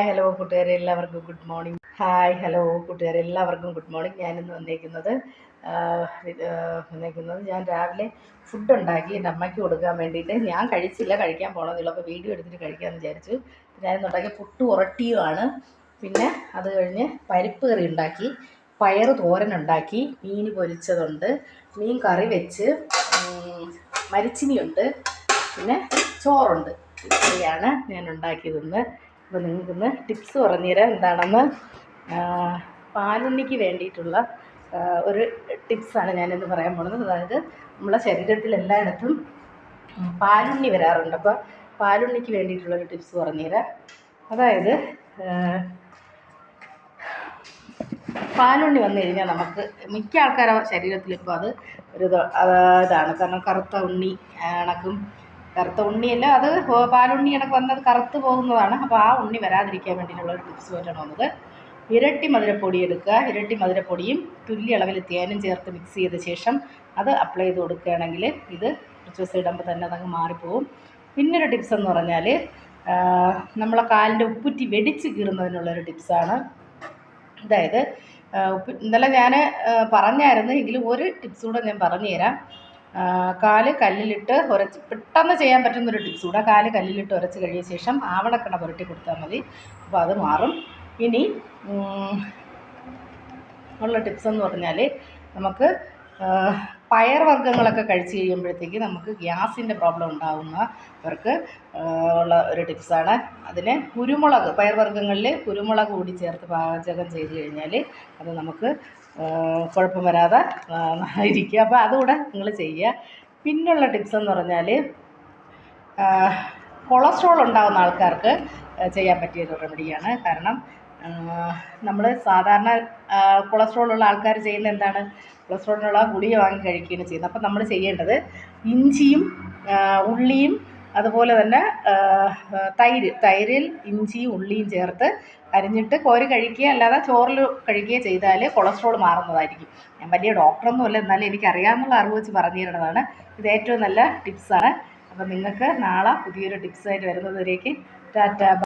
Hello കൂട്ടുകാരെ എല്ലാവർക്കും good morning. Good morning. ഞാനിന്ന് വന്നേക്കുന്നത് ഞാൻ രാവിലെ ഫുഡ് ഉണ്ടാക്കി എൻ്റെ അമ്മയ്ക്ക് കൊടുക്കാൻ വേണ്ടിയിട്ട്. ഞാൻ കഴിച്ചില്ല, കഴിക്കാൻ പോകണമെന്നുള്ളൂ. അപ്പോൾ വീഡിയോ എടുത്തിട്ട് കഴിക്കാമെന്ന് വിചാരിച്ചു. ഞാനിന്നുണ്ടാക്കിയ പുട്ടും ഉറട്ടിയുമാണ്. പിന്നെ അത് കഴിഞ്ഞ് പരിപ്പ് കറി ഉണ്ടാക്കി, പയർ തോരനുണ്ടാക്കി, മീൻ പൊരിച്ചതുണ്ട്, മീൻ കറി വെച്ച്, മരിച്ചിനിയുണ്ട്, പിന്നെ ചോറുണ്ട്. ഇത്രയാണ് ഞാൻ ഉണ്ടാക്കിയതെന്ന്. അപ്പോൾ നിങ്ങൾക്കിന്ന് ടിപ്സ് പറഞ്ഞുതരാം എന്താണെന്ന്. പാലുണ്ണിക്ക് വേണ്ടിയിട്ടുള്ള ഒരു ടിപ്സാണ് ഞാനിന്ന് പറയാൻ പോകുന്നത്. അതായത് നമ്മളെ ശരീരത്തിൽ എല്ലായിടത്തും പാലുണ്ണി വരാറുണ്ട്. അപ്പോൾ പാലുണ്ണിക്ക് വേണ്ടിയിട്ടുള്ളൊരു ടിപ്സ് പറഞ്ഞുതരാം. അതായത് പാലുണ്ണി വന്നു കഴിഞ്ഞാൽ നമുക്ക് മിക്ക ആൾക്കാരുടെ ശരീരത്തിൽ ഇപ്പോൾ അത് ഒരു ഇതാണ്. കാരണം കറുത്ത ഉണ്ണി കറുത്ത ഉണ്ണിയല്ല, അത് പാലുണ്ണി കണക്ക് വന്നത് കറുത്ത് പോകുന്നതാണ്. അപ്പോൾ ആ ഉണ്ണി വരാതിരിക്കാൻ വേണ്ടിയിട്ടുള്ള ഒരു ടിപ്സ് വരാൻ വന്നത്. ഇരട്ടി മധുരപ്പൊടി എടുക്കുക. ഇരട്ടി മധുരപ്പൊടിയും തുല്യ അളവിൽ തേനും ചേർത്ത് മിക്സ് ചെയ്ത ശേഷം അത് അപ്ലൈ ചെയ്ത് കൊടുക്കുകയാണെങ്കിൽ ഇത് കുറച്ച് ദിവസം ഇടുമ്പോൾ തന്നെ അതങ്ങ് മാറിപ്പോവും. പിന്നൊരു ടിപ്സ് എന്ന് പറഞ്ഞാൽ നമ്മളെ കാലിൻ്റെ ഉപ്പുറ്റി വെടിച്ച് കീറുന്നതിനുള്ളൊരു ടിപ്സാണ്. അതായത് ഇന്നലെ ഞാൻ പറഞ്ഞായിരുന്നു, എങ്കിലും ഒരു ടിപ്സ് കൂടെ ഞാൻ പറഞ്ഞു തരാം. കാല് കല്ലിലിട്ട് ഉരച്ച് പെട്ടെന്ന് ചെയ്യാൻ പറ്റുന്നൊരു ടിപ്സ് കൂടെ. കാല് കല്ലിലിട്ട് ഉരച്ച് കഴിയ ശേഷം ആവണക്കണ പുരട്ടി കൊടുത്താൽ മതി. അപ്പോൾ അത് മാറും. ഇനി ഉള്ള ടിപ്സ് എന്ന് പറഞ്ഞാൽ നമുക്ക് പയർ വർഗ്ഗങ്ങളൊക്കെ കഴിച്ച് കഴിയുമ്പോഴത്തേക്ക് നമുക്ക് ഗ്യാസിൻ്റെ പ്രോബ്ലം ഉണ്ടാകുന്നവർക്ക് ഉള്ള ഒരു ടിപ്സാണ്. അതിന് കുരുമുളക്, പയർ വർഗ്ഗങ്ങളിൽ കുരുമുളക് കൂടി ചേർത്ത് പാചകം ചെയ്ത് കഴിഞ്ഞാൽ അത് നമുക്ക് കുഴപ്പം വരാതെ ഇരിക്കുക. അപ്പോൾ അതുകൂടെ നിങ്ങൾ ചെയ്യുക. പിന്നുള്ള ടിപ്സ് എന്ന് പറഞ്ഞാൽ കൊളസ്ട്രോൾ ഉണ്ടാകുന്ന ആൾക്കാർക്ക് ചെയ്യാൻ പറ്റിയൊരു റെമഡിയാണ്. കാരണം നമ്മൾ സാധാരണ കൊളസ്ട്രോളുള്ള ആൾക്കാർ ചെയ്യുന്നത് എന്താണ്? കൊളസ്ട്രോളിനുള്ള ഗുളിക വാങ്ങി കഴിക്കുകയാണ് ചെയ്യുന്നത്. അപ്പം നമ്മൾ ചെയ്യേണ്ടത് ഇഞ്ചിയും ഉള്ളിയും അതുപോലെ തന്നെ തൈരിൽ ഇഞ്ചിയും ഉള്ളിയും ചേർത്ത് അരിഞ്ഞിട്ട് കോരി കഴിക്കുക, അല്ലാതെ ചോറിൽ കഴിക്കുകയോ ചെയ്താൽ കൊളസ്ട്രോൾ മാറുന്നതായിരിക്കും. ഞാൻ വലിയ ഡോക്ടറൊന്നുമല്ല, എന്നാലും എനിക്കറിയാവുന്ന അറിവ് വെച്ച് പറഞ്ഞു തരുന്നതാണ്. ഇത് ഏറ്റവും നല്ല ടിപ്സാണ്. അപ്പം നിങ്ങൾക്ക് നാളെ പുതിയൊരു ടിപ്സായിട്ട് വരുന്നതിലേക്ക് ടാറ്റ.